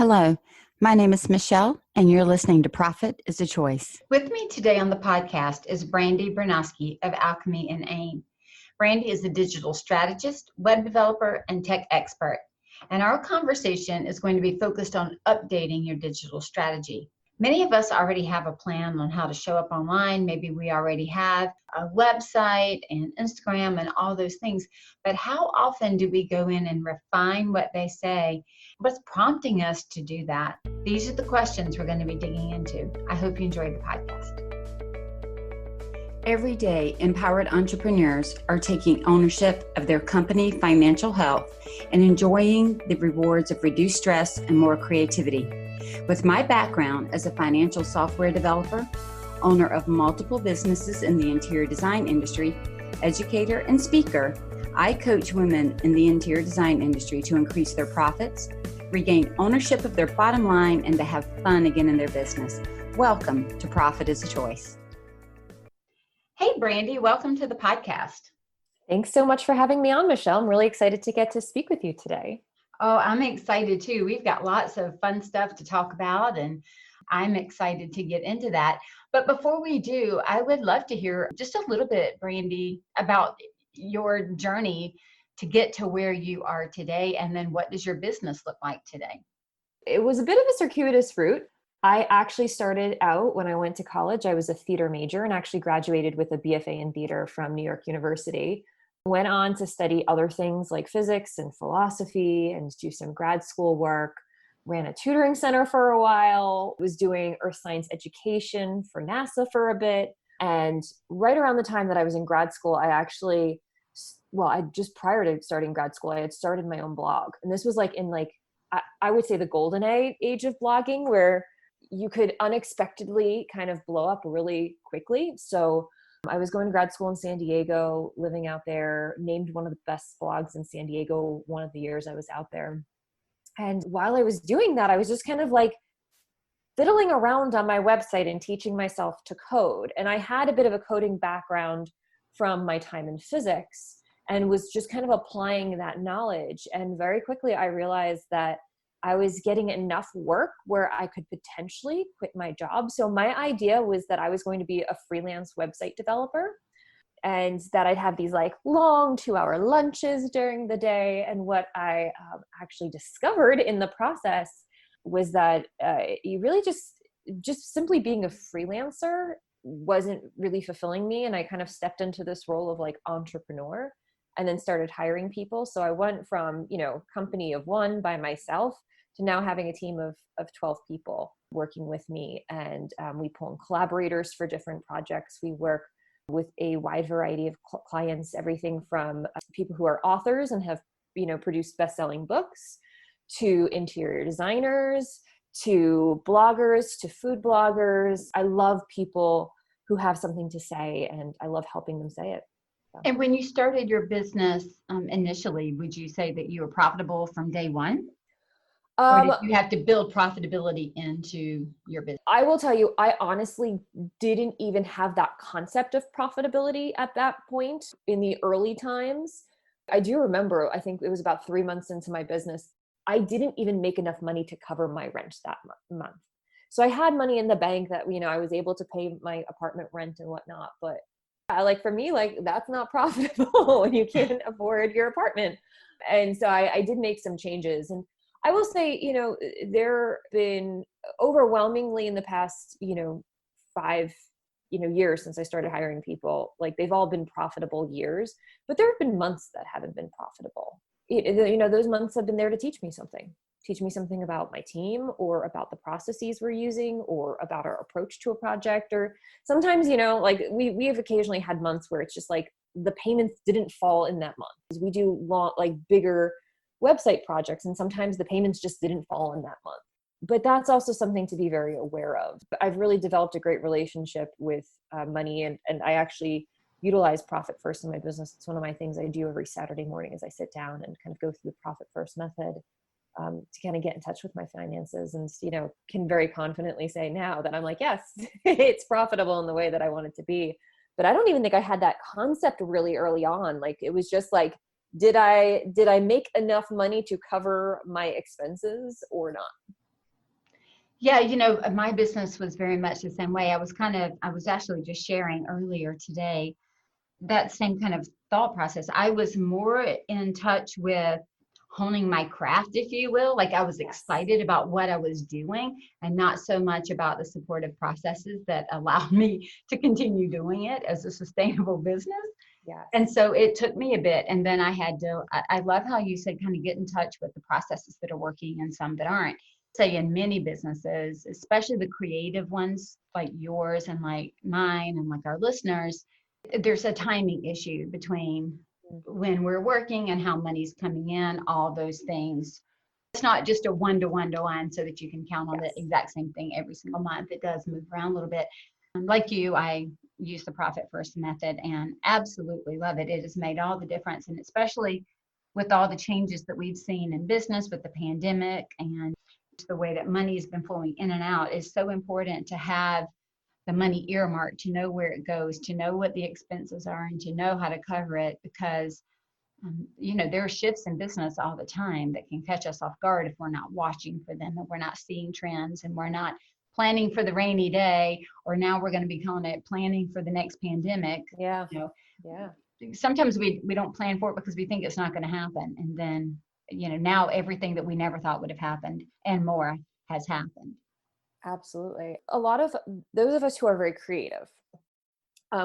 Hello, my name is Michele, and you're listening to Profit is a Choice. With me today on the podcast is Brandie Bernoskie of Alchemy and AIM. Brandi is a digital strategist, web developer, and tech expert. And our conversation is going to be focused on updating your digital strategy. Many of us already have a plan on how to show up online. Maybe we already have a website and Instagram and all those things. But how often do we go in and refine what they say? What's prompting us to do that? These are the questions we're going to be digging into. I hope you enjoyed the podcast. Every day, empowered entrepreneurs are taking ownership of their company financial health and enjoying the rewards of reduced stress and more creativity. With my background as a financial software developer, owner of multiple businesses in the interior design industry, educator, and speaker, I coach women in the interior design industry to increase their profits, regain ownership of their bottom line, and to have fun again in their business. Welcome to Profit is a Choice. Hey, Brandie, welcome to the podcast. Thanks so much for having me on, Michele. I'm really excited to get to speak with you today. Oh, I'm excited too. We've got lots of fun stuff to talk about, and I'm excited to get into that. But before we do, I would love to hear just a little bit, Brandie, about your journey to get to where you are today, and then what does your business look like today? It was a bit of a circuitous route. I actually started out when I went to college. I was a theater major and actually graduated with a BFA in theater from New York University. Went on to study other things like physics and philosophy and do some grad school work. Ran a tutoring center for a while, was doing earth science education for NASA for a bit. And right around the time that I was in grad school, just prior to starting grad school, I had started my own blog. And this was I would say the golden age of blogging, where you could unexpectedly kind of blow up really quickly. So I was going to grad school in San Diego, living out there, named one of the best blogs in San Diego one of the years I was out there. And while I was doing that, I was just kind of like fiddling around on my website and teaching myself to code. And I had a bit of a coding background from my time in physics and was just kind of applying that knowledge. And very quickly, I realized that I was getting enough work where I could potentially quit my job. So my idea was that I was going to be a freelance website developer and that I'd have these like long 2-hour lunches during the day. And what I actually discovered in the process was that you really just simply being a freelancer wasn't really fulfilling me. And I kind of stepped into this role of like entrepreneur and then started hiring people. So I went from, company of one by myself to now having a team of 12 people working with me. And we pull in collaborators for different projects. We work with a wide variety of clients, everything from people who are authors and have, produced best-selling books, to interior designers, to bloggers, to food bloggers. I love people who have something to say, and I love helping them say it. So. And when you started your business initially, would you say that you were profitable from day one? Or did you have to build profitability into your business? I will tell you, I honestly didn't even have that concept of profitability at that point in the early times. I do remember, I think it was about 3 months into my business, I didn't even make enough money to cover my rent that month. So I had money in the bank that, I was able to pay my apartment rent and whatnot. But for me, that's not profitable when you can't afford your apartment. And so I did make some changes. And I will say, there have been overwhelmingly in the past, 5, years since I started hiring people, they've all been profitable years, but there have been months that haven't been profitable. Those months have been there to teach me something about my team or about the processes we're using or about our approach to a project. Or sometimes, we have occasionally had months where it's just the payments didn't fall in that month. We do bigger website projects, and sometimes the payments just didn't fall in that month. But that's also something to be very aware of. I've really developed a great relationship with money, and I actually utilize profit first in my business. It's one of my things I do every Saturday morning as I sit down and kind of go through the profit first method to kind of get in touch with my finances, and can very confidently say now that I'm yes, it's profitable in the way that I want it to be. But I don't even think I had that concept really early on. It was just did I make enough money to cover my expenses or not? Yeah, my business was very much the same way. I was actually just sharing earlier today that same kind of thought process. I was more in touch with honing my craft, if you will. Like I was Yes. excited about what I was doing and not so much about the supportive processes that allowed me to continue doing it as a sustainable business. And Yes. so it took me a bit. And then I love how you said kind of get in touch with the processes that are working and some that aren't. Say in many businesses, especially the creative ones like yours and like mine and like our listeners, there's a timing issue between Mm. when we're working and how money's coming in, all those things. It's not just a one to one so that you can count on the Yes. exact same thing every single month. It does move around a little bit. Like you, I use the profit first method and absolutely love it. It has made all the difference. And especially with all the changes that we've seen in business with the pandemic and the way that money's been flowing in and out, is so important to have the money earmarked, to know where it goes, to know what the expenses are, and to know how to cover it. Because there are shifts in business all the time that can catch us off guard if we're not watching for them and we're not seeing trends and we're not planning for the rainy day, or now we're going to be calling it planning for the next pandemic. Yeah. You know, Yeah. sometimes we don't plan for it because we think it's not going to happen. And then, now everything that we never thought would have happened and more has happened. Absolutely. A lot of those of us who are very creative,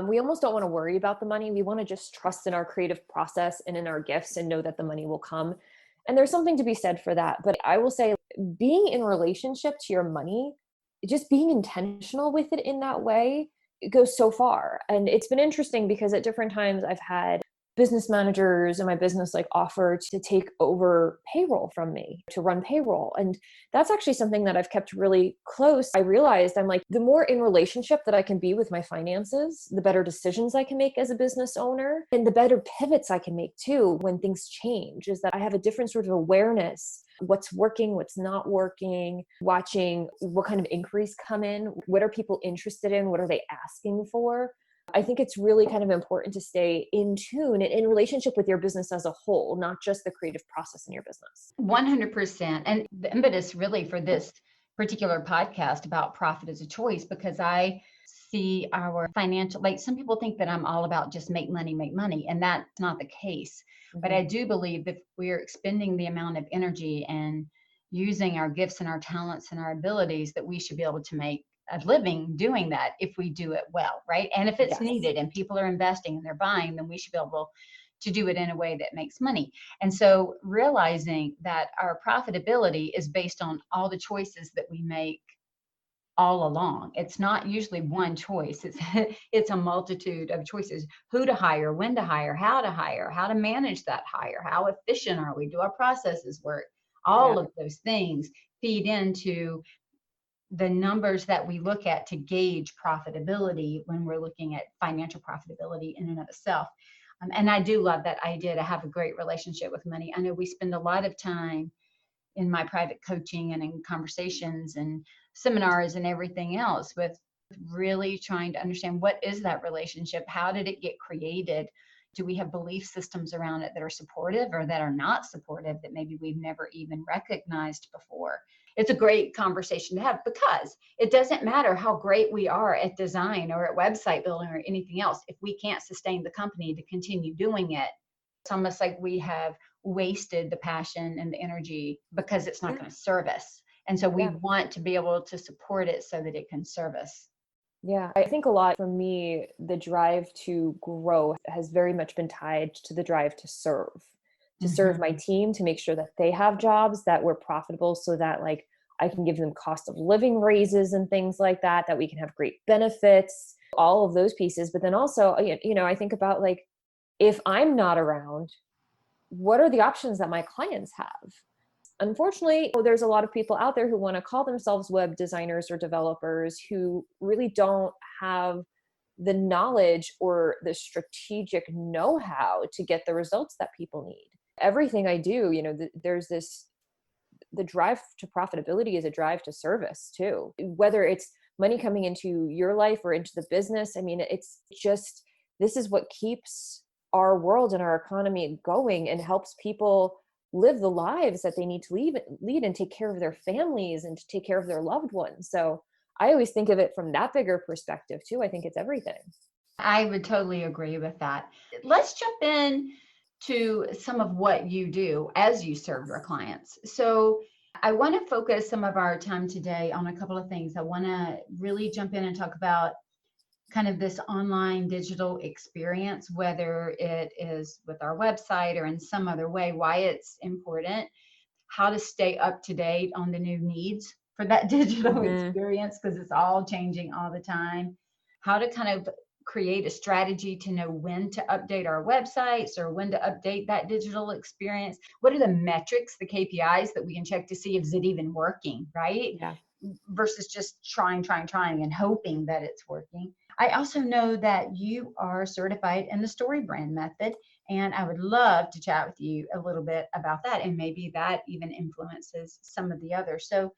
we almost don't want to worry about the money. We want to just trust in our creative process and in our gifts and know that the money will come. And there's something to be said for that. But I will say, being in relationship to your money, just being intentional with it in that way, it goes so far. And it's been interesting because at different times I've had business managers in my business like offer to take over payroll from me, to run payroll. And that's actually something that I've kept really close. I realized I'm like, the more in relationship that I can be with my finances, the better decisions I can make as a business owner, and the better pivots I can make too when things change. Is that I have a different sort of awareness, what's working, what's not working, watching what kind of inquiries come in, what are people interested in, what are they asking for. I think it's really kind of important to stay in tune and in relationship with your business as a whole, not just the creative process in your business. 100%. And the impetus really for this particular podcast about profit as a choice, because I see our financial, like some people think that I'm all about just make money, and that's not the case. But Mm-hmm. I do believe that we're expending the amount of energy and using our gifts and our talents and our abilities, that we should be able to make a living doing that if we do it well, right? And if it's Yes. needed and people are investing and they're buying, then we should be able to do it in a way that makes money. And so realizing that our profitability is based on all the choices that we make all along. It's not usually one choice. It's a multitude of choices. Who to hire, when to hire, how to manage that hire, how efficient are we? Do our processes work? Yeah. All of those things feed into the numbers that we look at to gauge profitability when we're looking at financial profitability in and of itself. And I do love that idea to have a great relationship with money. I know we spend a lot of time in my private coaching and in conversations and seminars and everything else with really trying to understand, what is that relationship? How did it get created? Do we have belief systems around it that are supportive or that are not supportive, that maybe we've never even recognized before? It's a great conversation to have, because it doesn't matter how great we are at design or at website building or anything else. If we can't sustain the company to continue doing it, it's almost like we have wasted the passion and the energy because it's not Yeah. going to serve us. And so we Yeah. want to be able to support it so that it can serve us. Yeah. I think a lot for me, the drive to grow has very much been tied to the drive to serve my team, to make sure that they have jobs that were profitable so that like I can give them cost of living raises and things like that, that we can have great benefits, all of those pieces. But then also, I think about like, if I'm not around, what are the options that my clients have? Unfortunately, there's a lot of people out there who want to call themselves web designers or developers who really don't have the knowledge or the strategic know-how to get the results that people need. Everything I do, there's the drive to profitability is a drive to service too. Whether it's money coming into your life or into the business, I mean, it's just, this is what keeps our world and our economy going and helps people live the lives that they need to lead and take care of their families and to take care of their loved ones. So I always think of it from that bigger perspective too. I think it's everything. I would totally agree with that. Let's jump in to some of what you do as you serve your clients. So I want to focus some of our time today on a couple of things. I want to really jump in and talk about kind of this online digital experience, whether it is with our website or in some other way, why it's important, how to stay up to date on the new needs for that digital experience, because it's all changing all the time, how to kind of create a strategy to know when to update our websites or when to update that digital experience. What are the metrics, the KPIs that we can check to see if it even working, right? Yeah. Versus just trying and hoping that it's working. I also know that you are certified in the story brand method, and I would love to chat with you a little bit about that, and maybe that even influences some of the others. So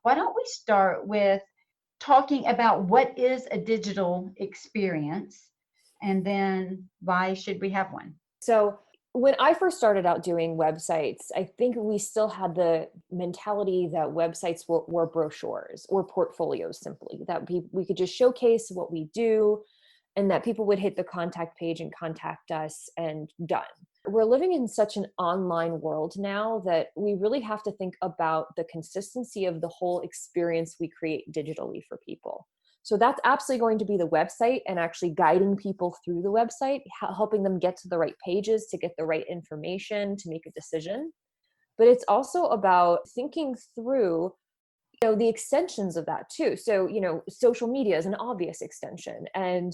why don't we start with talking about what is a digital experience, and then why should we have one? So when I first started out doing websites, I think we still had the mentality that websites were brochures or portfolios simply, that we could just showcase what we do and that people would hit the contact page and contact us and done. We're living in such an online world now that we really have to think about the consistency of the whole experience we create digitally for people. So that's absolutely going to be the website and actually guiding people through the website, helping them get to the right pages to get the right information to make a decision. But it's also about thinking through, the extensions of that too. So, social media is an obvious extension. And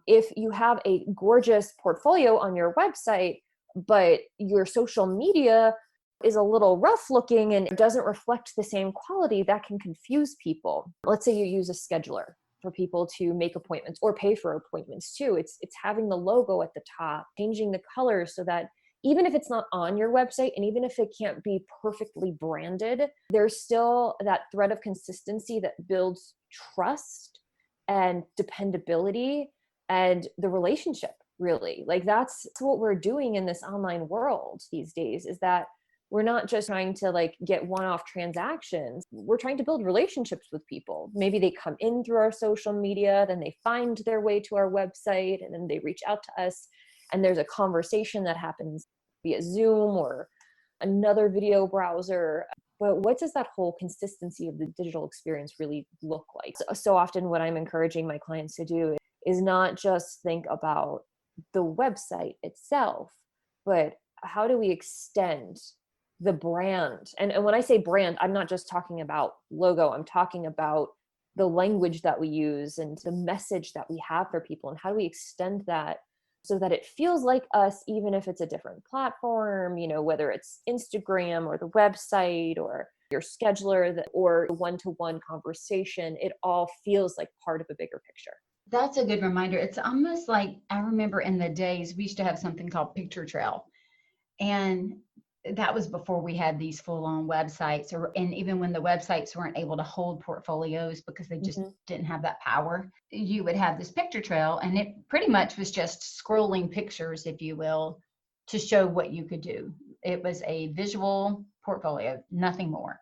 if you have a gorgeous portfolio on your website, but your social media is a little rough looking and doesn't reflect the same quality, that can confuse people. Let's say you use a scheduler for people to make appointments or pay for appointments too. It's having the logo at the top, changing the colors so that even if it's not on your website and even if it can't be perfectly branded, there's still that thread of consistency that builds trust and dependability and the relationship, really. Like that's what we're doing in this online world these days, is that we're not just trying to get one-off transactions. We're trying to build relationships with people. Maybe they come in through our social media, then they find their way to our website, and then they reach out to us. And there's a conversation that happens via Zoom or another video browser. But what does that whole consistency of the digital experience really look like? So often what I'm encouraging my clients to do is not just think about the website itself, but how do we extend the brand? And when I say brand, I'm not just talking about logo. I'm talking about the language that we use and the message that we have for people, and how do we extend that so that it feels like us, even if it's a different platform, whether it's Instagram or the website or your scheduler or one-to-one conversation, it all feels like part of a bigger picture. That's a good reminder. It's almost like I remember in the days we used to have something called Picture Trail. And that was before we had these full-on websites, and even when the websites weren't able to hold portfolios because they just didn't have that power, you would have this picture trail, and it pretty much was just scrolling pictures, if you will, to show what you could do. It was a visual portfolio, nothing more.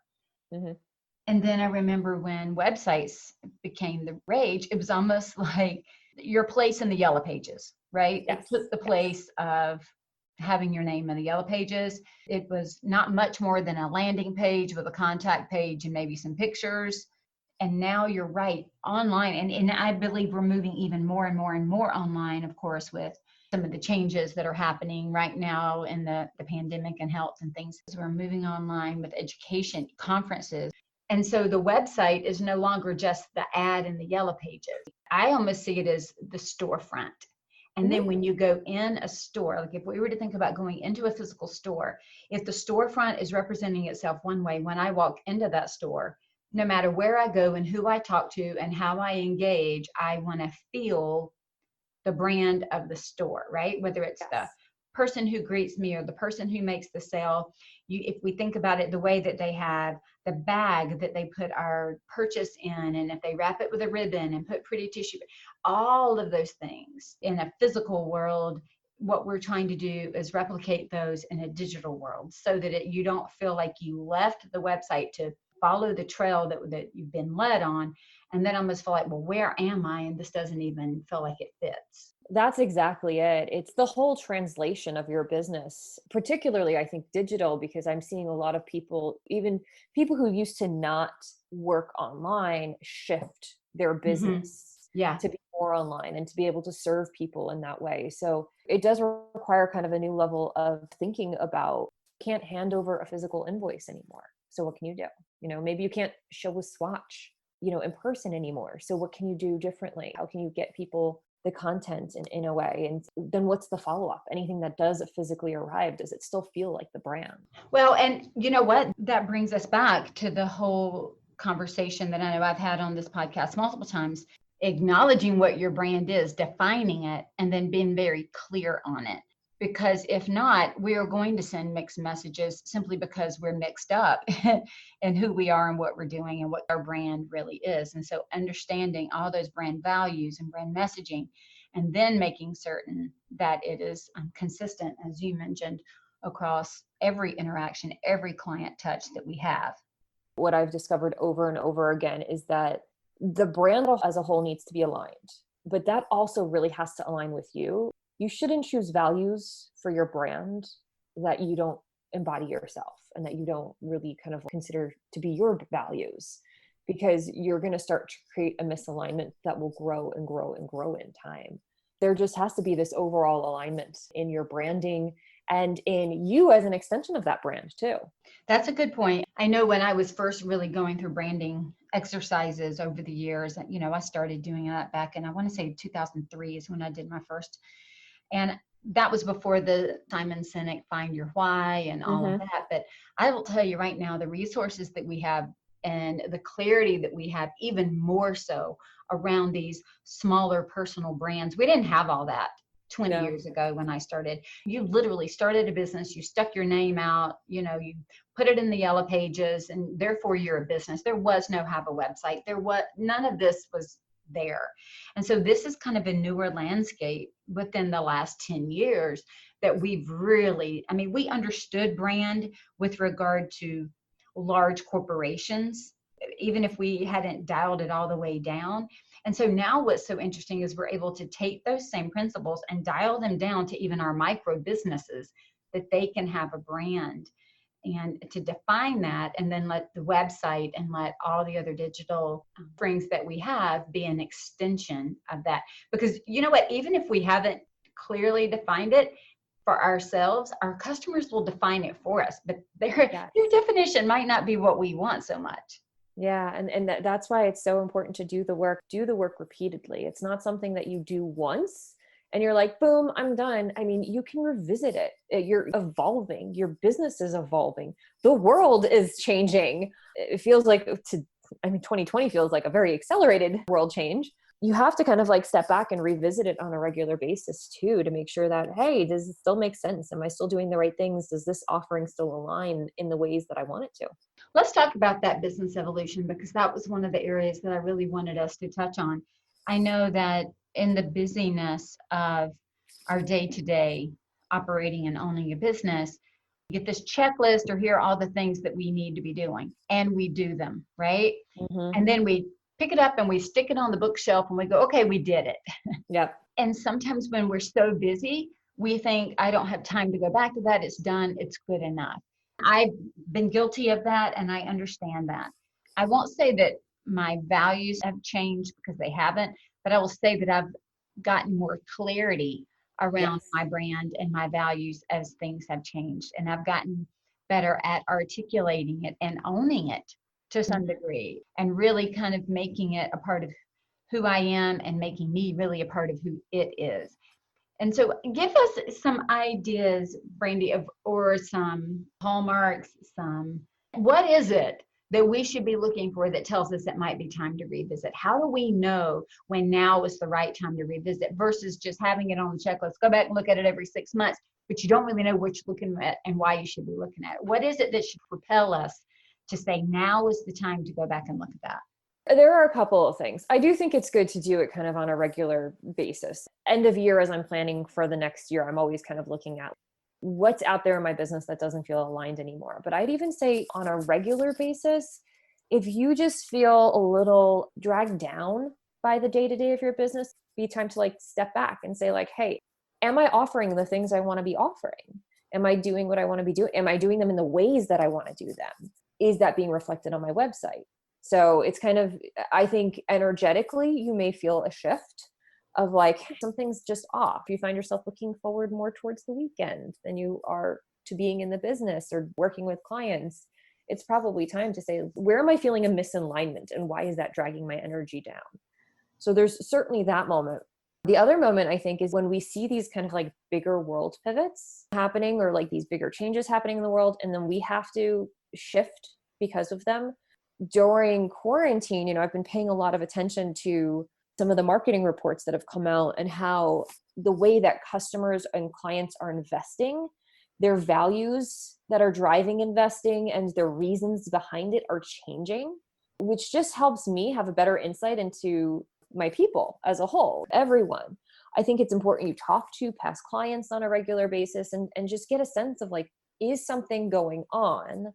And then I remember when websites became the rage, it was almost like your place in the yellow pages, right? Yes. It took the place of having your name in the yellow pages. It was not much more than a landing page with a contact page and maybe some pictures. And now you're right, online. And I believe we're moving even more and more and more online, of course, with some of the changes that are happening right now in the pandemic and health and things. So we're moving online with education, conferences. And so the website is no longer just the ad in the yellow pages. I almost see it as the storefront. And then when you go in a store, like if we were to think about going into a physical store, if the storefront is representing itself one way, when I walk into that store, no matter where I go and who I talk to and how I engage, I want to feel the brand of the store, right? Whether it's the person who greets me or the person who makes the sale. If we think about it, the way that they have the bag that they put our purchase in, and if they wrap it with a ribbon and put pretty tissue, all of those things in a physical world what we're trying to do is replicate those in a digital world so that you don't feel like you left the website to follow the trail that you've been led on, and then almost feel like, well, where am I? And this doesn't even feel like it fits. That's exactly it. It's the whole translation of your business, particularly, I think, digital, because I'm seeing a lot of people, even people who used to not work online, shift their business Yeah. to be more online and to be able to serve people in that way. So it does require kind of a new level of thinking about, can't hand over a physical invoice anymore. So what can you do? Maybe you can't show a swatch, in person anymore. So what can you do differently? How can you get people the content in a way? And then what's the follow-up? Anything that does physically arrive, does it still feel like the brand? Well, and you know what? That brings us back to the whole conversation that I know I've had on this podcast multiple times, acknowledging what your brand is, defining it, and then being very clear on it. Because if not, we are going to send mixed messages simply because we're mixed up in who we are and what we're doing and what our brand really is. And so understanding all those brand values and brand messaging, and then making certain that it is consistent, as you mentioned, across every interaction, every client touch that we have. What I've discovered over and over again is that the brand as a whole needs to be aligned, but that also really has to align with you. You shouldn't choose values for your brand that you don't embody yourself and that you don't really kind of consider to be your values, because you're going to start to create a misalignment that will grow and grow and grow in time. There just has to be this overall alignment in your branding and in you as an extension of that brand too. That's a good point. I know when I was first really going through branding exercises over the years, I started doing that back in, I want to say 2003 is when I did my first. And that was before the Simon Sinek Find Your Why and all of that. But I will tell you right now, the resources that we have and the clarity that we have, even more so around these smaller personal brands. We didn't have all that 20 years ago when I started. You literally started a business, you stuck your name out, you put it in the yellow pages, and therefore you're a business. There was no have a website. None of this was there. And so this is kind of a newer landscape within the last 10 years that we've really, we understood brand with regard to large corporations, even if we hadn't dialed it all the way down. And so now what's so interesting is we're able to take those same principles and dial them down to even our micro businesses, that they can have a brand, and to define that, and then let the website and let all the other digital things that we have be an extension of that. Because you know what, even if we haven't clearly defined it for ourselves, our customers will define it for us, but their definition might not be what we want so much. Yeah. And that's why it's so important to do the work repeatedly. It's not something that you do once and you're like, boom, I'm done. You can revisit it. You're evolving. Your business is evolving. The world is changing. It feels like 2020 feels like a very accelerated world change. You have to kind of like step back and revisit it on a regular basis too, to make sure that, hey, does it still make sense? Am I still doing the right things? Does this offering still align in the ways that I want it to? Let's talk about that business evolution, because that was one of the areas that I really wanted us to touch on. I know that in the busyness of our day-to-day operating and owning a business, you get this checklist, or here are all the things that we need to be doing, and we do them, right? And then we pick it up and we stick it on the bookshelf and we go, okay, we did it. Yep. And sometimes when we're so busy, we think, I don't have time to go back to that. It's done. It's good enough. I've been guilty of that, and I understand that. I won't say that my values have changed, because they haven't, but I will say that I've gotten more clarity around my brand and my values as things have changed. And I've gotten better at articulating it and owning it to some degree, and really kind of making it a part of who I am and making me really a part of who it is. And so give us some ideas, Brandi, or some hallmarks, what is it that we should be looking for that tells us it might be time to revisit? How do we know when now is the right time to revisit versus just having it on the checklist? Go back and look at it every 6 months, but you don't really know what you're looking at and why you should be looking at it. What is it that should propel us to say now is the time to go back and look at that? There are a couple of things. I do think it's good to do it kind of on a regular basis. End of year, as I'm planning for the next year, I'm always kind of looking at what's out there in my business that doesn't feel aligned anymore. But I'd even say on a regular basis, if you just feel a little dragged down by the day-to-day of your business, be time to like step back and say like, hey, am I offering the things I want to be offering? Am I doing what I want to be doing? Am I doing them in the ways that I want to do them? Is that being reflected on my website? So it's kind of, I think energetically, you may feel a shift of like, something's just off. You find yourself looking forward more towards the weekend than you are to being in the business or working with clients. It's probably time to say, where am I feeling a misalignment and why is that dragging my energy down? So there's certainly that moment. The other moment I think is when we see these kind of like bigger world pivots happening or like these bigger changes happening in the world, and then we have to shift because of them. During quarantine, I've been paying a lot of attention to some of the marketing reports that have come out and how the way that customers and clients are investing, their values that are driving investing and their reasons behind it are changing, which just helps me have a better insight into my people as a whole, everyone. I think it's important you talk to past clients on a regular basis and just get a sense of like, is something going on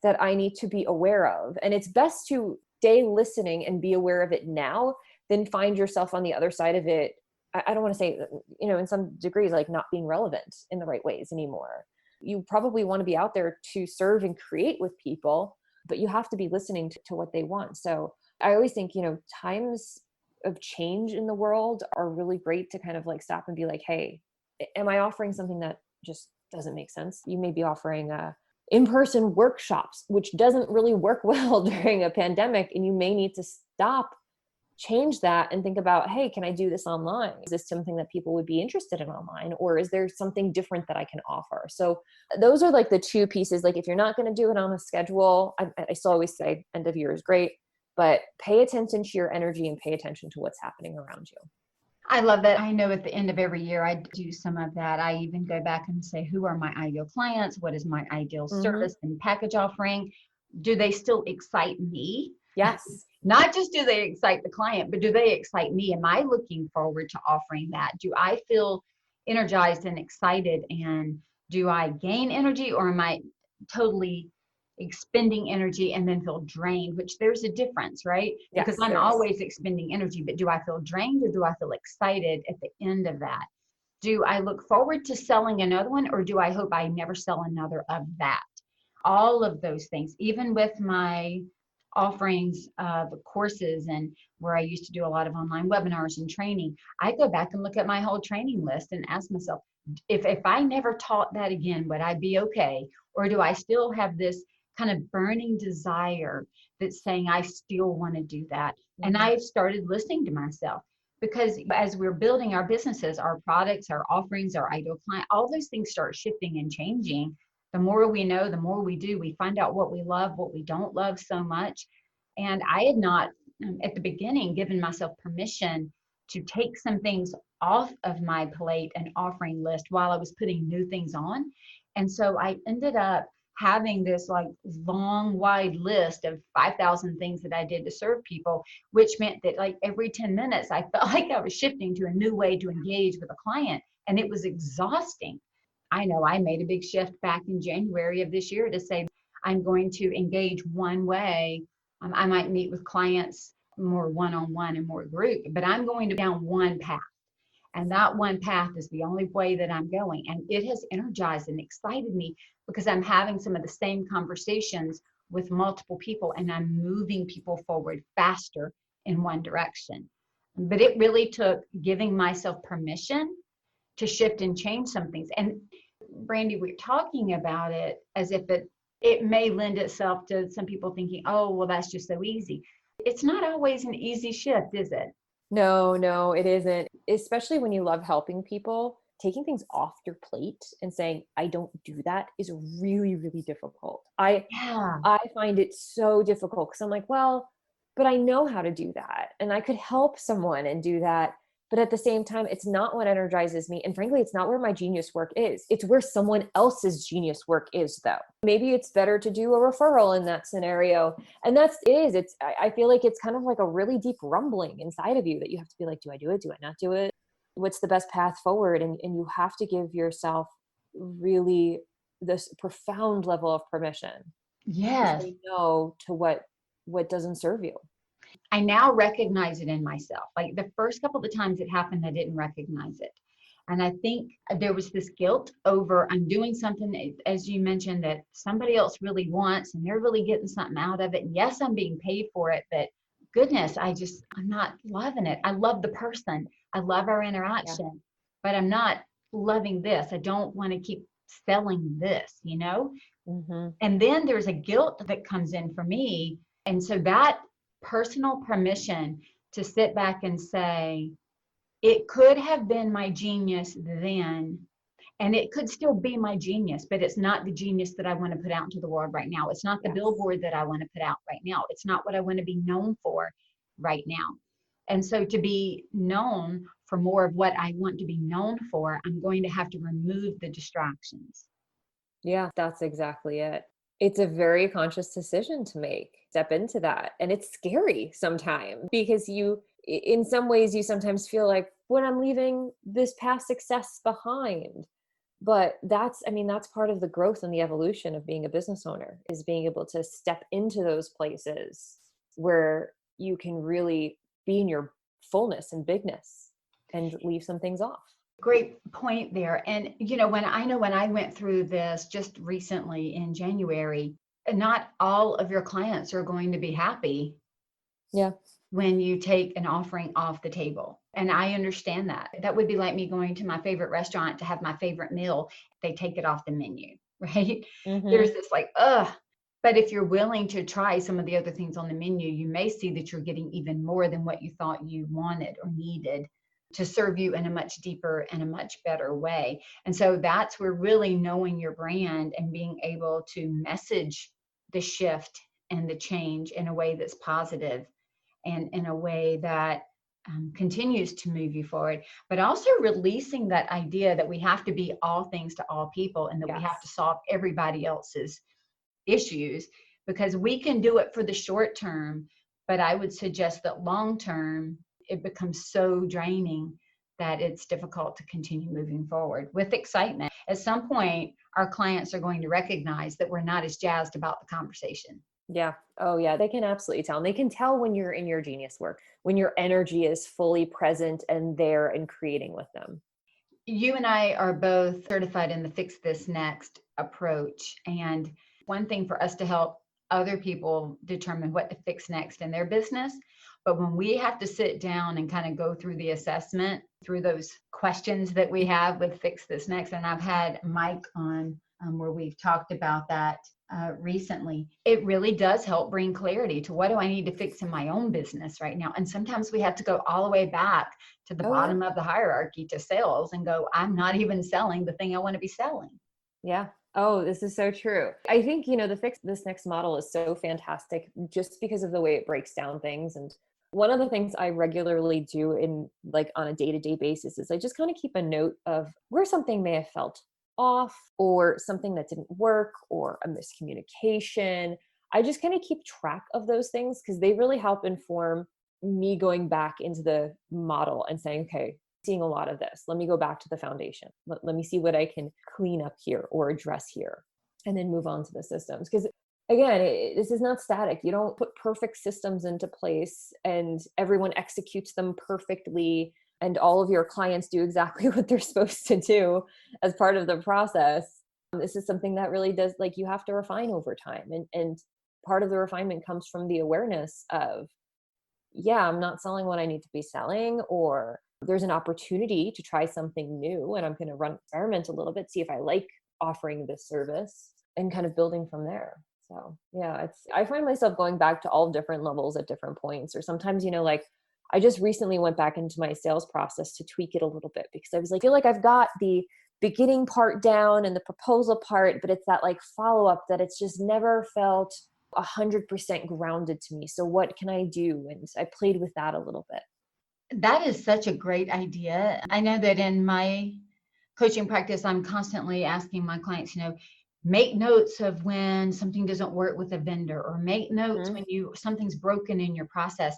that I need to be aware of? And it's best to stay listening and be aware of it now than find yourself on the other side of it. I don't want to say, in some degrees, like not being relevant in the right ways anymore. You probably want to be out there to serve and create with people, but you have to be listening to what they want. So I always think, times of change in the world are really great to kind of like stop and be like, hey, am I offering something that just doesn't make sense? You may be offering in-person workshops, which doesn't really work well during a pandemic. And you may need to stop, change that and think about, hey, can I do this online? Is this something that people would be interested in online? Or is there something different that I can offer? So those are like the two pieces. Like if you're not going to do it on a schedule, I still always say end of year is great, but pay attention to your energy and pay attention to what's happening around you. I love that. I know at the end of every year, I do some of that. I even go back and say, who are my ideal clients? What is my ideal service and package offering? Do they still excite me? Yes. Not just do they excite the client, but do they excite me? Am I looking forward to offering that? Do I feel energized and excited? And do I gain energy, or am I totally expending energy and then feel drained, which there's a difference, right? Yes, because I'm always expending energy, but do I feel drained or do I feel excited at the end of that? Do I look forward to selling another one, or do I hope I never sell another of that? All of those things, even with my offerings of courses and where I used to do a lot of online webinars and training, I go back and look at my whole training list and ask myself, if I never taught that again, would I be okay? Or do I still have this kind of burning desire that's saying I still want to do that? And I've started listening to myself, because as we're building our businesses, our products, our offerings, our ideal client, all those things start shifting and changing. The more we know, the more we do, we find out what we love, what we don't love so much. And I had not, at the beginning, given myself permission to take some things off of my plate and offering list while I was putting new things on. And so I ended up having this like long, wide list of 5,000 things that I did to serve people, which meant that like every 10 minutes, I felt like I was shifting to a new way to engage with a client. And it was exhausting. I know I made a big shift back in January of this year to say, I'm going to engage one way. I might meet with clients more one-on-one and more group, but I'm going to down one path. And that one path is the only way that I'm going. And it has energized and excited me because I'm having some of the same conversations with multiple people, and I'm moving people forward faster in one direction. But it really took giving myself permission to shift and change some things. And Brandi, we're talking about it as if it may lend itself to some people thinking, oh, well, that's just so easy. It's not always an easy shift, is it? No, it isn't. Especially when you love helping people, taking things off your plate and saying, I don't do that is really, really difficult. I find it so difficult because I'm like, well, but I know how to do that. And I could help someone and do that. But at the same time, it's not what energizes me. And frankly, it's not where my genius work is. It's where someone else's genius work is, though. Maybe it's better to do a referral in that scenario. And I feel like it's kind of like a really deep rumbling inside of you that you have to be like, do I do it? Do I not do it? What's the best path forward? And you have to give yourself really this profound level of permission. Yes. To say no to what doesn't serve you. I now recognize it in myself. Like the first couple of times it happened, I didn't recognize it. And I think there was this guilt over I'm doing something, as you mentioned, that somebody else really wants and they're really getting something out of it. And yes, I'm being paid for it, but goodness, I'm not loving it. I love the person. I love our interaction, but I'm not loving this. I don't want to keep selling this, Mm-hmm. And then there's a guilt that comes in for me. And so that personal permission to sit back and say, it could have been my genius then, and it could still be my genius, but it's not the genius that I want to put out into the world right now. It's not the billboard that I want to put out right now. It's not what I want to be known for right now. And so to be known for more of what I want to be known for, I'm going to have to remove the distractions. Yeah, that's exactly it. It's a very conscious decision to make, step into that. And it's scary sometimes because in some ways, you sometimes feel like, when I'm leaving this past success behind. But that's part of the growth and the evolution of being a business owner, is being able to step into those places where you can really be in your fullness and bigness and leave some things off. Great point there. And, when I went through this just recently in January, not all of your clients are going to be happy. Yeah. When you take an offering off the table. And I understand that. That would be like me going to my favorite restaurant to have my favorite meal. They take it off the menu, right? Mm-hmm. There's this like, ugh. But if you're willing to try some of the other things on the menu, you may see that you're getting even more than what you thought you wanted or needed to serve you in a much deeper and a much better way. And so that's where really knowing your brand and being able to message the shift and the change in a way that's positive and in a way that continues to move you forward, but also releasing that idea that we have to be all things to all people and that we have to solve everybody else's issues, because we can do it for the short term, but I would suggest that long term, it becomes so draining that it's difficult to continue moving forward with excitement. At some point, our clients are going to recognize that we're not as jazzed about the conversation. Yeah. Oh yeah. They can absolutely tell. And they can tell when you're in your genius work, when your energy is fully present and there and creating with them. You and I are both certified in the Fix This Next approach. And one thing for us to help other people determine what to fix next in their business. But when we have to sit down and kind of go through the assessment, through those questions that we have with Fix This Next, and I've had Mike on where we've talked about that recently, it really does help bring clarity to what do I need to fix in my own business right now. And sometimes we have to go all the way back to the bottom of the hierarchy to sales and go, I'm not even selling the thing I want to be selling. Yeah. Oh, this is so true. I think, the Fix This Next model is so fantastic just because of the way it breaks down things. And one of the things I regularly do on a day-to-day basis is I just kind of keep a note of where something may have felt off or something that didn't work or a miscommunication. I just kind of keep track of those things because they really help inform me going back into the model and saying, okay, seeing a lot of this, let me go back to the foundation. Let me see what I can clean up here or address here and then move on to the systems. Because again, this is not static. You don't put perfect systems into place and everyone executes them perfectly and all of your clients do exactly what they're supposed to do as part of the process. This is something that really does, you have to refine over time. And part of the refinement comes from the awareness of, I'm not selling what I need to be selling, or there's an opportunity to try something new and I'm going to experiment a little bit, see if I like offering this service and kind of building from there. So I find myself going back to all different levels at different points, or sometimes, I just recently went back into my sales process to tweak it a little bit because I was like, I feel like I've got the beginning part down and the proposal part, but it's that follow-up that it's just never felt 100% grounded to me. So what can I do? And I played with that a little bit. That is such a great idea. I know that in my coaching practice, I'm constantly asking my clients, make notes of when something doesn't work with a vendor, or make notes when something's broken in your process.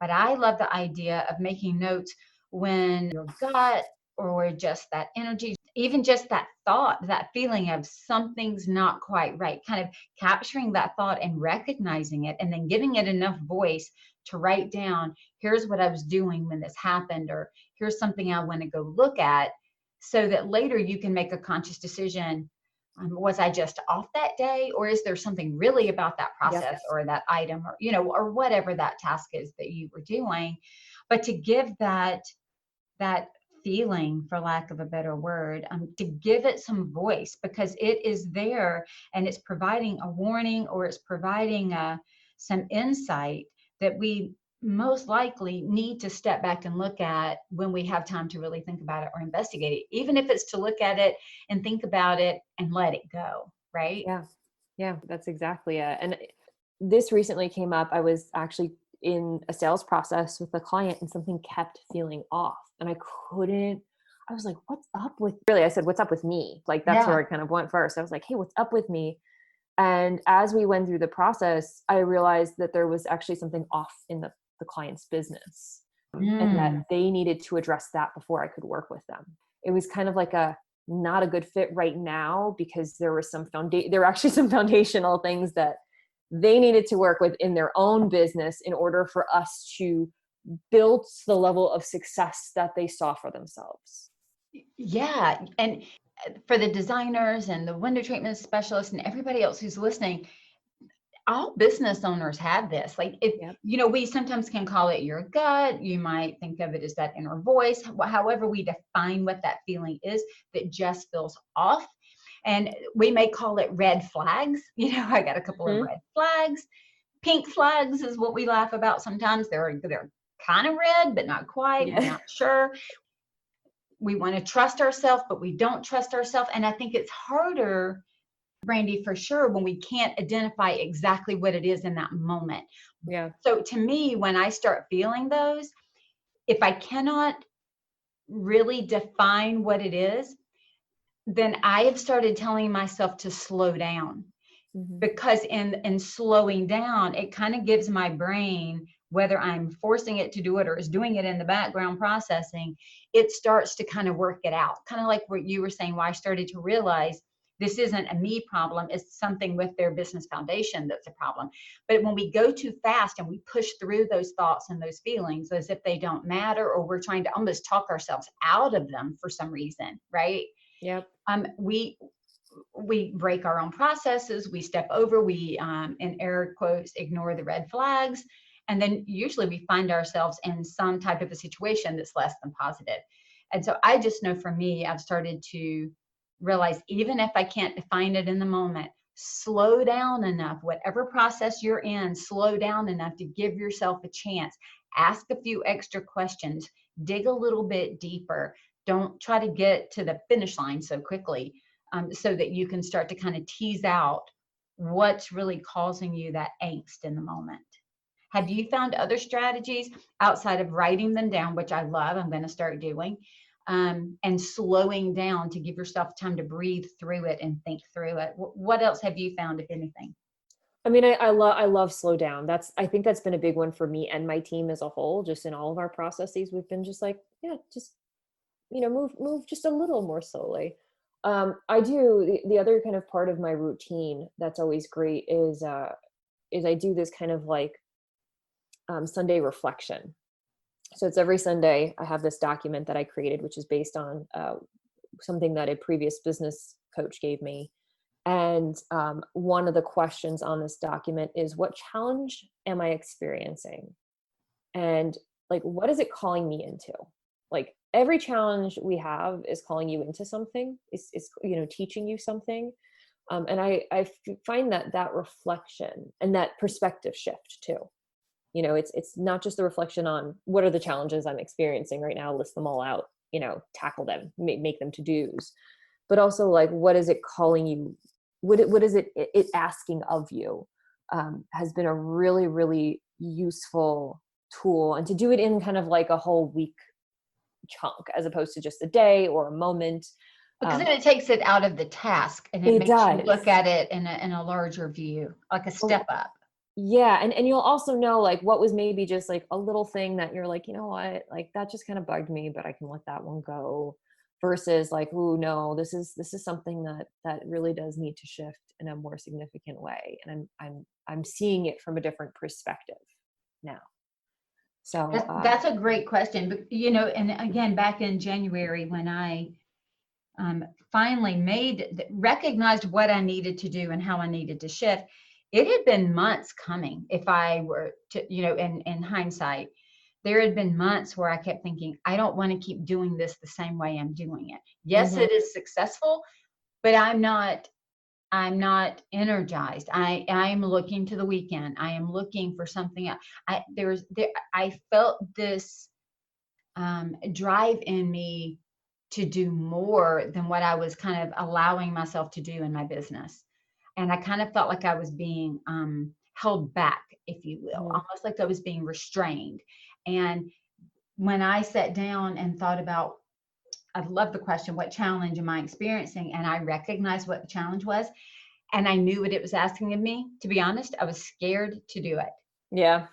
But I love the idea of making notes when your gut, or just that energy, even just that thought, that feeling of something's not quite right, kind of capturing that thought and recognizing it, and then giving it enough voice to write down, here's what I was doing when this happened, or here's something I want to go look at, so that later you can make a conscious decision. Was I just off that day, or is there something really about that process or that item, or, or whatever that task is that you were doing? But to give that feeling, for lack of a better word, to give it some voice, because it is there and it's providing a warning, or it's providing some insight that we most likely need to step back and look at when we have time to really think about it or investigate it, even if it's to look at it and think about it and let it go. Right? Yeah, that's exactly it. And this recently came up. I was actually in a sales process with a client, and something kept feeling off, and I was like, what's up with, really, I said, what's up with me? Like, that's where I kind of went first. I was like, hey, what's up with me? And as we went through the process, I realized that there was actually something off in the client's business, and that they needed to address that before I could work with them. It was kind of like not a good fit right now, because there were there were actually some foundational things that they needed to work with in their own business in order for us to build the level of success that they saw for themselves. Yeah. And for the designers and the window treatment specialists and everybody else who's listening, all business owners have this. Like, we sometimes can call it your gut. You might think of it as that inner voice, however we define what that feeling is that just feels off. And we may call it red flags. I got a couple of red flags. Pink flags is what we laugh about sometimes. They're kind of red, but not quite. We're not sure. We want to trust ourselves, but we don't trust ourselves. And I think it's harder, Brandi, for sure, when we can't identify exactly what it is in that moment. Yeah. So to me, when I start feeling those, if I cannot really define what it is, then I have started telling myself to slow down. Because in slowing down, it kind of gives my brain, whether I'm forcing it to do it or is doing it in the background processing, it starts to kind of work it out. Kind of like what you were saying, why I started to realize this isn't a me problem, it's something with their business foundation that's a problem. But when we go too fast and we push through those thoughts and those feelings as if they don't matter, or we're trying to almost talk ourselves out of them for some reason, right? Yep. We break our own processes, we step over, we, in air quotes, ignore the red flags. And then usually we find ourselves in some type of a situation that's less than positive. And so I just know for me, I've started to realize, even if I can't define it in the moment, slow down enough, whatever process you're in, slow down enough to give yourself a chance. Ask a few extra questions, dig a little bit deeper. Don't try to get to the finish line so quickly. So that you can start to kind of tease out what's really causing you that angst in the moment. Have you found other strategies outside of writing them down, which I love, I'm going to start doing, and slowing down to give yourself time to breathe through it and think through it? What else have you found, if anything? I mean, I love slow down. I think that's been a big one for me and my team as a whole. Just in all of our processes, we've been just like, just, move just a little more slowly. I do the other kind of part of my routine that's always great is I do this kind of like Sunday reflection. So it's every Sunday I have this document that I created, which is based on something that a previous business coach gave me. And one of the questions on this document is, what challenge am I experiencing? And like, what is it calling me into? Like, every challenge we have is calling you into something, is teaching you something. And I find that reflection and that perspective shift too. It's not just the reflection on what are the challenges I'm experiencing right now, list them all out, tackle them, make them to-dos, but also like, what is it calling you? What is it asking of you? Has been a really, really useful tool, and to do it in kind of like a whole week chunk as opposed to just a day or a moment. Because then it takes it out of the task and it makes you look at it in a larger view, like a step up. Yeah. And you'll also know like what was maybe just like a little thing that you're like, you know what, like that just kind of bugged me, but I can let that one go, versus like, oh no, this is something that really does need to shift in a more significant way. And I'm seeing it from a different perspective now. So that's a great question. But and again, back in January when I finally recognized what I needed to do and how I needed to shift, it had been months coming. If I were to, in hindsight, there had been months where I kept thinking, I don't want to keep doing this the same way I'm doing it. Yes, it is successful, but I'm not energized. I'm looking to the weekend. I am looking for something else. I felt this drive in me to do more than what I was kind of allowing myself to do in my business. And I kind of felt like I was being held back, if you will, almost like I was being restrained. And when I sat down and thought about, I love the question, what challenge am I experiencing? And I recognized what the challenge was. And I knew what it was asking of me. To be honest, I was scared to do it. Yeah.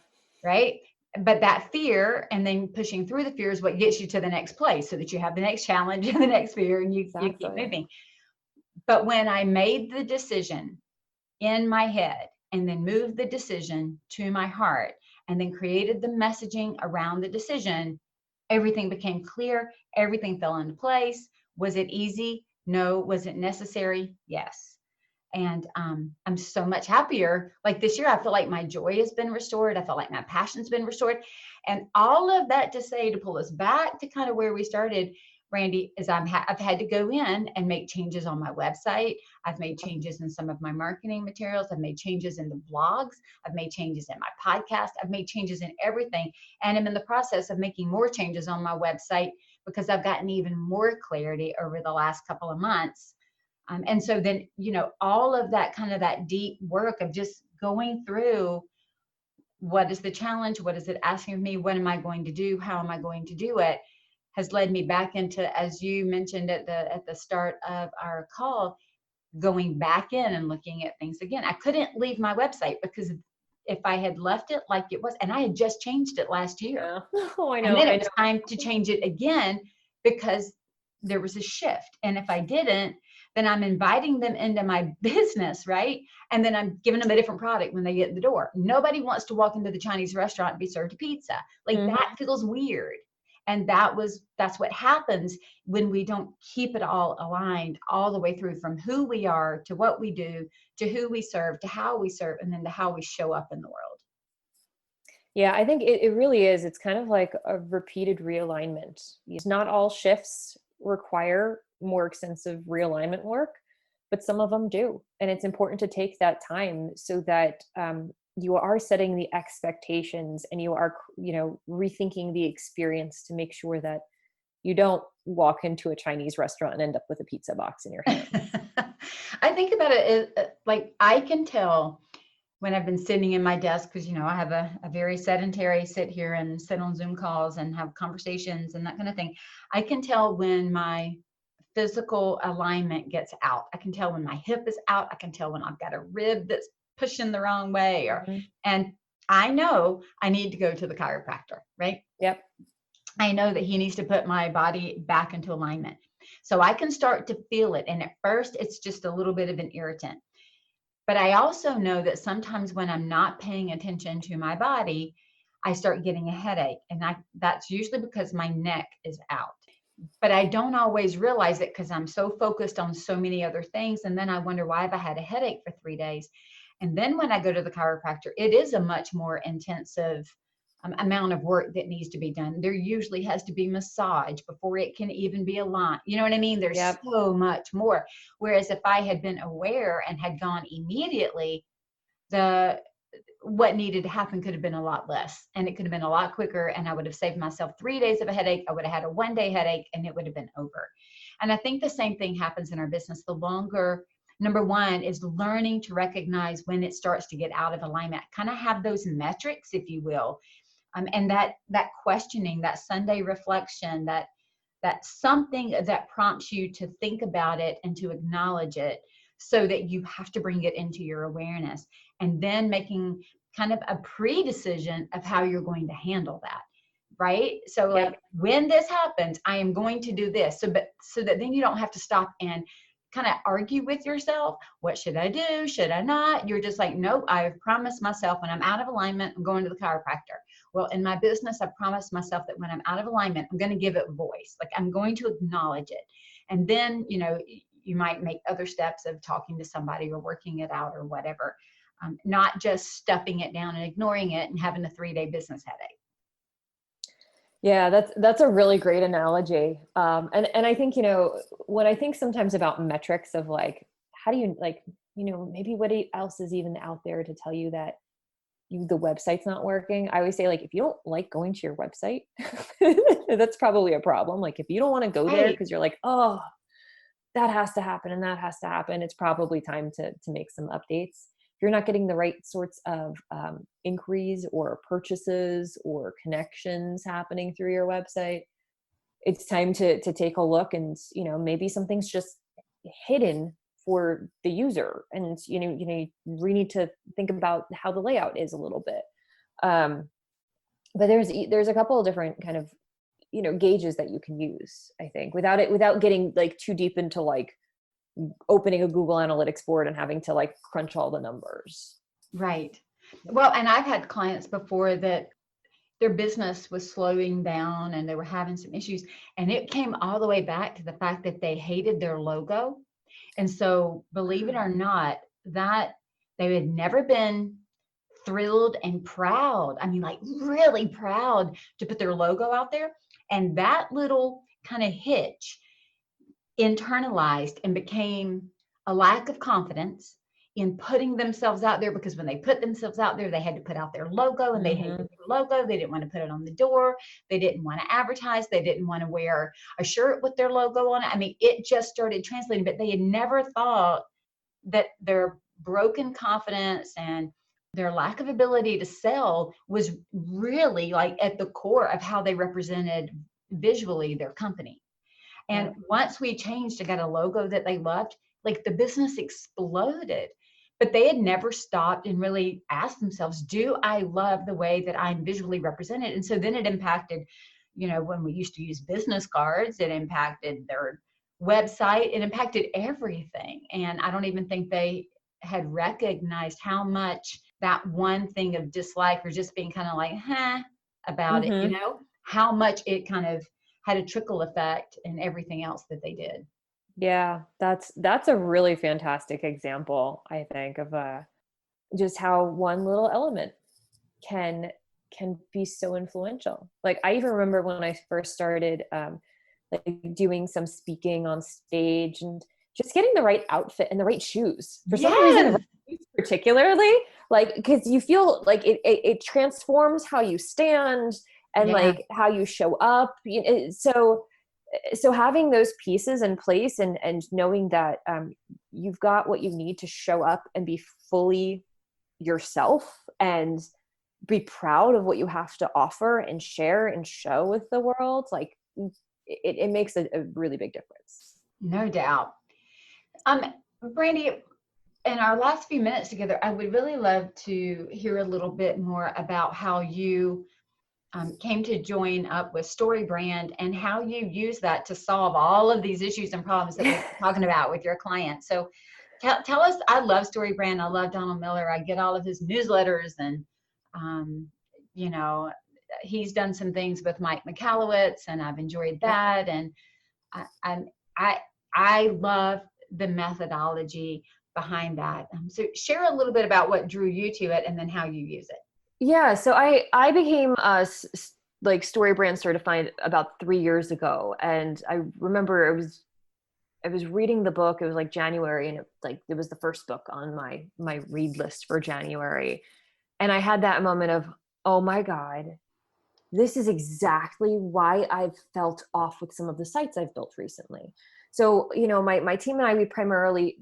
Right. But that fear and then pushing through the fear is what gets you to the next place, so that you have the next challenge and the next fear and you keep moving. But when I made the decision in my head and then moved the decision to my heart and then created the messaging around the decision, everything became clear. Everything fell into place. Was it easy? No. Was it necessary? Yes. And I'm so much happier. Like this year, I feel like my joy has been restored. I feel like my passion's been restored. And all of that to say, to pull us back to kind of where we started, Brandi, is I've had to go in and make changes on my website. I've made changes in some of my marketing materials. I've made changes in the blogs. I've made changes in my podcast. I've made changes in everything. And I'm in the process of making more changes on my website because I've gotten even more clarity over the last couple of months. And so then, all of that kind of that deep work of just going through what is the challenge? What is it asking of me? What am I going to do? How am I going to do it? Has led me back into, as you mentioned at the start of our call, going back in and looking at things again. I couldn't leave my website because if I had left it like it was, and I had just changed it last year. Yeah. Oh, I know. And then it was time to change it again because there was a shift. And if I didn't, then I'm inviting them into my business, right? And then I'm giving them a different product when they get in the door. Nobody wants to walk into the Chinese restaurant and be served a pizza. Like that feels weird. And that's what happens when we don't keep it all aligned all the way through, from who we are to what we do, to who we serve, to how we serve, and then to how we show up in the world. Yeah, I think it really is. It's kind of like a repeated realignment. Not all shifts require more extensive realignment work, but some of them do. And it's important to take that time so that you are setting the expectations and you are, rethinking the experience to make sure that you don't walk into a Chinese restaurant and end up with a pizza box in your hand. I think about it like I can tell when I've been sitting in my desk, because, I have a very sedentary sit here and sit on Zoom calls and have conversations and that kind of thing. I can tell when my physical alignment gets out. I can tell when my hip is out. I can tell when I've got a rib that's pushing the wrong way, and I know I need to go to the chiropractor, right? Yep. I know that he needs to put my body back into alignment. So I can start to feel it. And at first it's just a little bit of an irritant. But I also know that sometimes when I'm not paying attention to my body, I start getting a headache. And that's usually because my neck is out. But I don't always realize it because I'm so focused on so many other things. And then I wonder, why have I had a headache for 3 days? And then when I go to the chiropractor, it is a much more intensive amount of work that needs to be done. There usually has to be massage before it can even be aligned. You know what I mean? There's so much more. Whereas if I had been aware and had gone immediately, what needed to happen could have been a lot less, and it could have been a lot quicker, and I would have saved myself 3 days of a headache. I would have had a 1-day headache and it would have been over. And I think the same thing happens in our business. The longer, number one is learning to recognize when it starts to get out of alignment, kind of have those metrics, if you will, And that questioning, that Sunday reflection, that something that prompts you to think about it and to acknowledge it, so that you have to bring it into your awareness, and then making kind of a pre-decision of how you're going to handle that. Right. So like, when this happens, I am going to do this. So that then you don't have to stop and kind of argue with yourself. What should I do? Should I not? You're just like, nope, I've promised myself when I'm out of alignment, I'm going to the chiropractor. Well, in my business, I promised myself that when I'm out of alignment, I'm going to give it voice. Like, I'm going to acknowledge it. And then, you might make other steps of talking to somebody or working it out or whatever. Not just stuffing it down and ignoring it and having a 3-day business headache. Yeah, that's a really great analogy. And I think, when I think sometimes about metrics of like, how do you like, maybe what else is even out there to tell you that the website's not working? I always say, like, if you don't like going to your website, that's probably a problem. Like, if you don't want to go there because you're like, oh, that has to happen and that has to happen, it's probably time to make some updates. If you're not getting the right sorts of inquiries or purchases or connections happening through your website, it's time to take a look, and maybe something's just hidden for the user, and you really need to think about how the layout is a little bit. But there's a couple of different kind of gauges that you can use, I think, without getting like too deep into like opening a Google Analytics board and having to like crunch all the numbers. Right. Well, and I've had clients before that their business was slowing down and they were having some issues, and it came all the way back to the fact that they hated their logo. And so, believe it or not, that they had never been thrilled and proud. I mean, like, really proud to put their logo out there. And that little kind of hitch internalized and became a lack of confidence in putting themselves out there, because when they put themselves out there, they had to put out their logo, and they hated their logo. They didn't want to put it on the door. They didn't want to advertise. They didn't want to wear a shirt with their logo on it. I mean, it just started translating, but they had never thought that their broken confidence and their lack of ability to sell was really like at the core of how they represented visually their company. And once we changed and got a logo that they loved, like, the business exploded. But they had never stopped and really asked themselves, do I love the way that I'm visually represented? And so then it impacted, when we used to use business cards, it impacted their website, it impacted everything. And I don't even think they had recognized how much that one thing of dislike, or just being kind of like, about it, how much it kind of had a trickle effect in everything else that they did. Yeah, that's a really fantastic example, I think, of just how one little element can be so influential. Like, I even remember when I first started like doing some speaking on stage, and just getting the right outfit and the right shoes. For some reason, the right shoes particularly, like, because you feel like it transforms how you stand and like how you show up. So having those pieces in place, and knowing that you've got what you need to show up and be fully yourself, and be proud of what you have to offer and share and show with the world, like, it makes a really big difference. No doubt. Brandie, in our last few minutes together, I would really love to hear a little bit more about how you came to join up with StoryBrand, and how you use that to solve all of these issues and problems that we're talking about with your clients. So tell us. I love StoryBrand. I love Donald Miller. I get all of his newsletters, and he's done some things with Mike McAllowitz, and I've enjoyed that. And I love the methodology behind that. So share a little bit about what drew you to it, and then how you use it. Yeah, so I became like StoryBrand certified about 3 years ago, and I remember I was reading the book. It was like January, and it was the first book on my read list for January, and I had that moment of, oh my God, this is exactly why I've felt off with some of the sites I've built recently. So my team and I, we primarily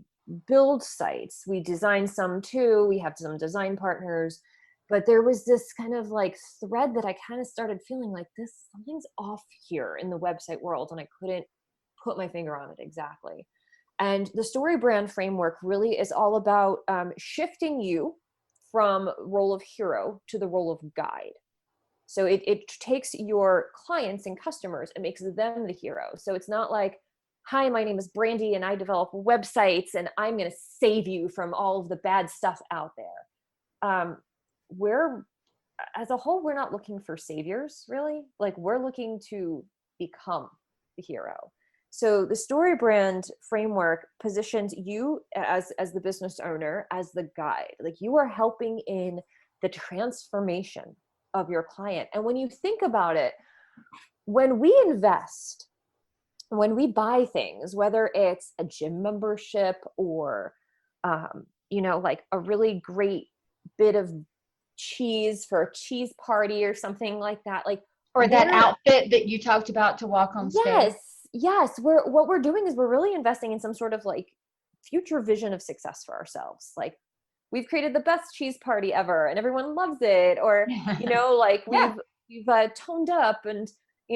build sites. We design some too. We have some design partners. But there was this kind of like thread that I kind of started feeling like something's off here in the website world, and I couldn't put my finger on it exactly. And the story brand framework really is all about shifting you from role of hero to the role of guide. So it takes your clients and customers and makes them the hero. So it's not like, hi, my name is Brandi and I develop websites and I'm going to save you from all of the bad stuff out there. We're, as a whole, we're not looking for saviors, really. Like, we're looking to become the hero. So the story brand framework positions you as the business owner, as the guide. Like, you are helping in the transformation of your client. And when you think about it, when we invest, when we buy things, whether it's a gym membership or, like a really great bit of cheese for a cheese party or something like that, like, or that outfit that you talked about to walk on stage. Yes. What we're doing is we're really investing in some sort of like future vision of success for ourselves. Like, we've created the best cheese party ever and everyone loves it. Or, like we've toned up and,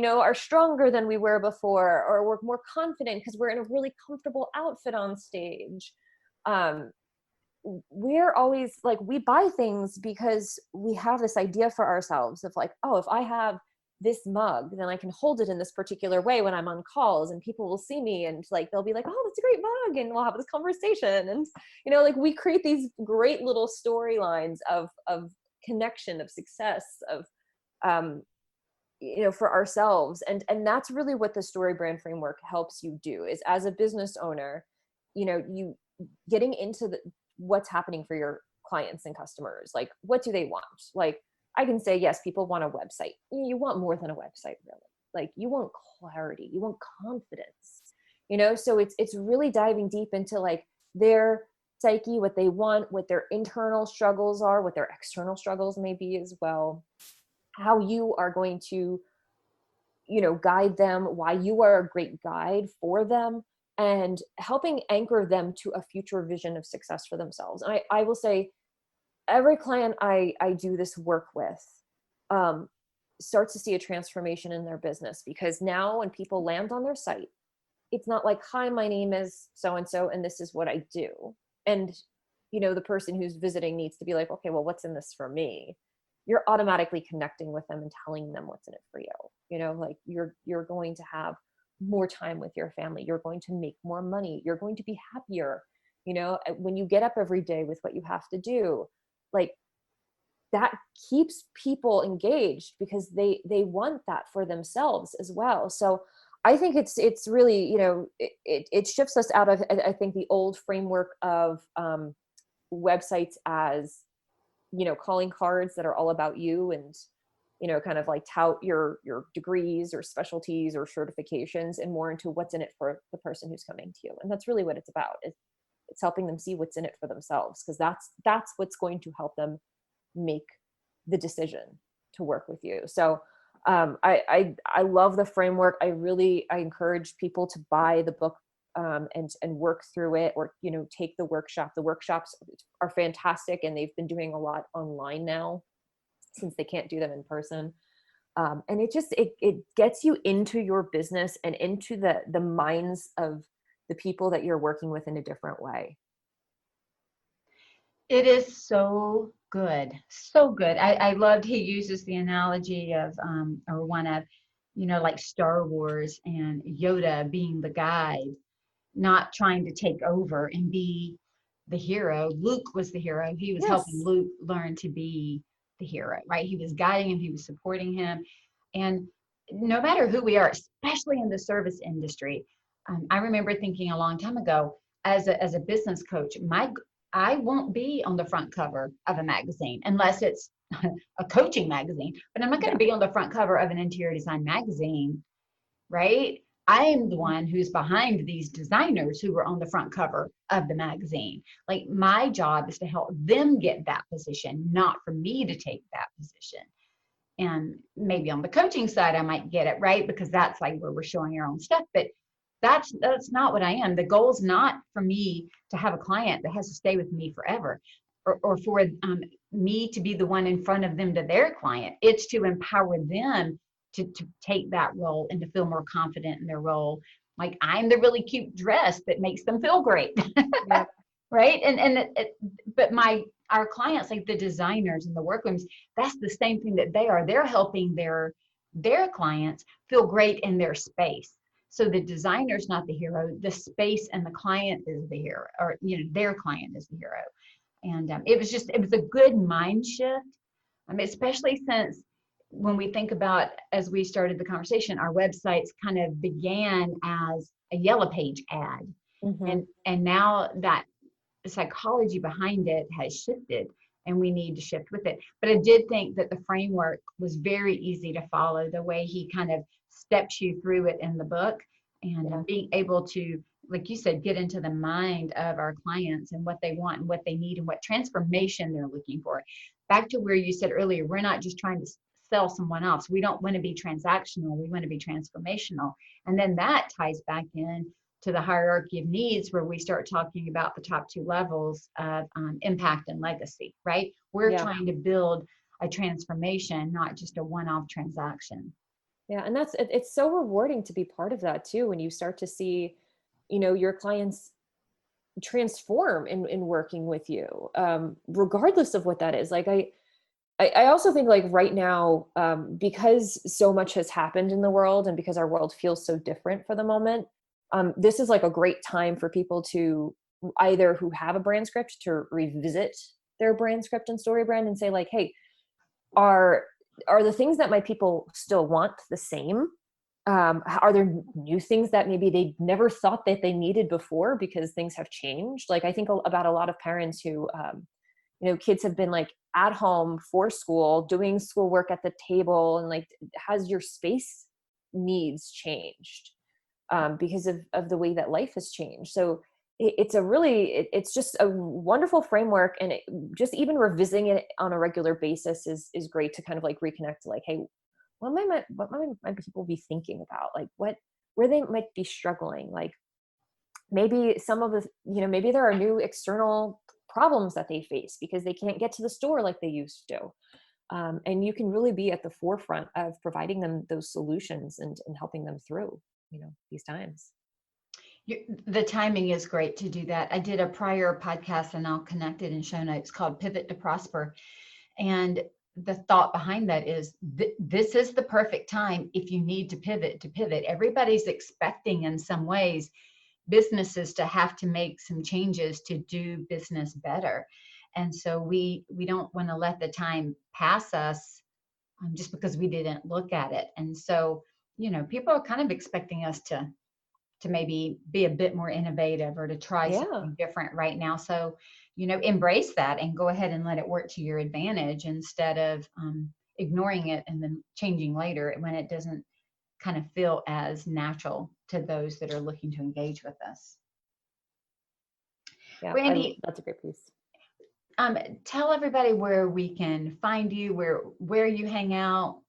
are stronger than we were before, or we're more confident because we're in a really comfortable outfit on stage. We're always like, we buy things because we have this idea for ourselves of like, oh, if I have this mug, then I can hold it in this particular way when I'm on calls and people will see me and like, they'll be like, oh, that's a great mug. And we'll have this conversation. And, like, we create these great little storylines of connection, of success, of, for ourselves. And that's really what the story brand framework helps you do, is as a business owner, you getting into what's happening for your clients and customers. Like, what do they want? Like, I can say, yes, people want a website. You want more than a website, really. Like, you want clarity, you want confidence, so it's really diving deep into like their psyche, what they want, what their internal struggles are, what their external struggles may be as well, how you are going to, guide them, why you are a great guide for them, and helping anchor them to a future vision of success for themselves. And I will say, every client I do this work with starts to see a transformation in their business, because now when people land on their site, it's not like, hi, my name is so-and-so and this is what I do. And, the person who's visiting needs to be like, okay, well, what's in this for me? You're automatically connecting with them and telling them what's in it for you. Like, you're going to have more time with your family. You're going to make more money. You're going to be happier. When you get up every day with what you have to do, like, that keeps people engaged because they want that for themselves as well. So I think it's really, it shifts us out of, I think, the old framework of websites as, calling cards that are all about you and, kind of like tout your degrees or specialties or certifications, and more into what's in it for the person who's coming to you. And that's really what it's about. It's helping them see what's in it for themselves, because that's what's going to help them make the decision to work with you. So I love the framework. I encourage people to buy the book and work through it, or take the workshop. The workshops are fantastic, and they've been doing a lot online now since they can't do them in person. And it gets you into your business and into the minds of the people that you're working with in a different way. It is so good. So good. I loved, he uses the analogy of, or one of, like Star Wars and Yoda being the guide, not trying to take over and be the hero. Luke was the hero. He was helping Luke learn to be the hero, right? He was guiding him. He was supporting him. And no matter who we are, especially in the service industry, I remember thinking a long time ago, as a business coach, I won't be on the front cover of a magazine unless it's a coaching magazine, but I'm not going to be on the front cover of an interior design magazine, right? I am the one who's behind these designers who are on the front cover of the magazine. Like, my job is to help them get that position, not for me to take that position. And maybe on the coaching side, I might get it, right? Because that's like where we're showing our own stuff. But that's not what I am. The goal is not for me to have a client that has to stay with me forever, or for me to be the one in front of them to their client. It's to empower them to take that role and to feel more confident in their role. Like, I'm the really cute dress that makes them feel great. Yeah. Right. But our clients, like the designers and the workrooms, that's the same thing that they are. They're helping their clients feel great in their space. So the designer's not the hero. The space and the client is the hero, or, their client is the hero. And it was a good mind shift. I mean, especially since when we think about, as we started the conversation, our websites kind of began as a Yellow Page ad. Mm-hmm. And now that the psychology behind it has shifted, and we need to shift with it. But I did think that the framework was very easy to follow, the way he kind of steps you through it in the book, and being able to, like you said, get into the mind of our clients and what they want and what they need and what transformation they're looking for. Back to where you said earlier, we're not just trying to sell someone else. We don't want to be transactional. We want to be transformational. And then that ties back in to the hierarchy of needs, where we start talking about the top two levels of impact and legacy, right? We're trying to build a transformation, not just a one-off transaction. Yeah. And it's so rewarding to be part of that too, when you start to see, your clients transform in working with you, regardless of what that is. Like, I also think, like, right now, because so much has happened in the world, and because our world feels so different for the moment, this is like a great time for people to either who have a brand script to revisit their brand script and story brand and say, like, hey, are the things that my people still want the same? Are there new things that maybe they never thought that they needed before because things have changed? Like, I think about a lot of parents who, kids have been like at home for school, doing schoolwork at the table, and like, has your space needs changed? Because of the way that life has changed. So it's just a wonderful framework. And just even revisiting it on a regular basis is great to kind of like reconnect to, like, hey, what might my people be thinking about? Like, where they might be struggling. Like, maybe some of the, maybe there are new external problems that they face because they can't get to the store like they used to. And you can really be at the forefront of providing them those solutions and helping them through these times. The timing is great to do that. I did a prior podcast, and I'll connect it in show notes, called Pivot to Prosper. And the thought behind that is this is the perfect time if you need to pivot. Everybody's expecting, in some ways, businesses to have to make some changes to do business better. And so we don't want to let the time pass us just because we didn't look at it. And so, people are kind of expecting us to maybe be a bit more innovative or to try something different right now. So, embrace that and go ahead and let it work to your advantage, instead of ignoring it and then changing later when it doesn't kind of feel as natural to those that are looking to engage with us. Yeah, Brandi, that's a great piece. Tell everybody where we can find you, where you hang out,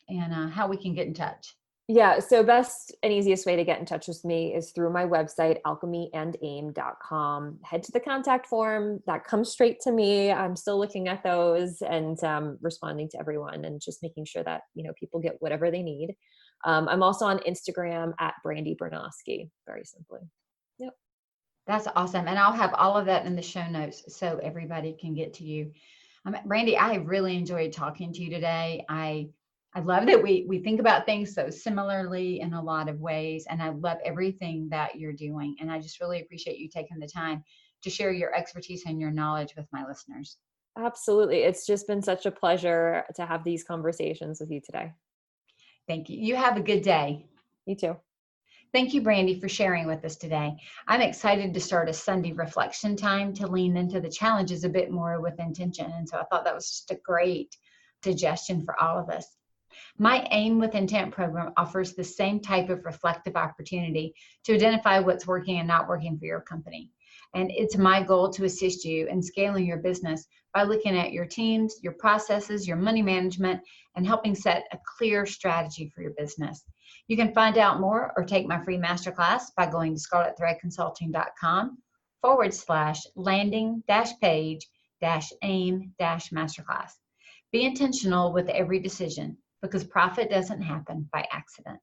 and how we can get in touch. Yeah. So best and easiest way to get in touch with me is through my website, alchemyandaim.com. Head to the contact form that comes straight to me. I'm still looking at those and responding to everyone, and just making sure that, people get whatever they need. I'm also on Instagram at Brandie Bernoskie, very simply. Yep. That's awesome. And I'll have all of that in the show notes so everybody can get to you. Brandi, I have really enjoyed talking to you today. I love that we think about things so similarly in a lot of ways, and I love everything that you're doing. And I just really appreciate you taking the time to share your expertise and your knowledge with my listeners. Absolutely. It's just been such a pleasure to have these conversations with you today. Thank you. You have a good day. You too. Thank you, Brandi, for sharing with us today. I'm excited to start a Sunday reflection time to lean into the challenges a bit more with intention. And so I thought that was just a great suggestion for all of us. My Aim with Intent program offers the same type of reflective opportunity to identify what's working and not working for your company. And it's my goal to assist you in scaling your business by looking at your teams, your processes, your money management, and helping set a clear strategy for your business. You can find out more or take my free masterclass by going to scarletthreadconsulting.com/landing-page Aim-Masterclass. Be intentional with every decision because profit doesn't happen by accident.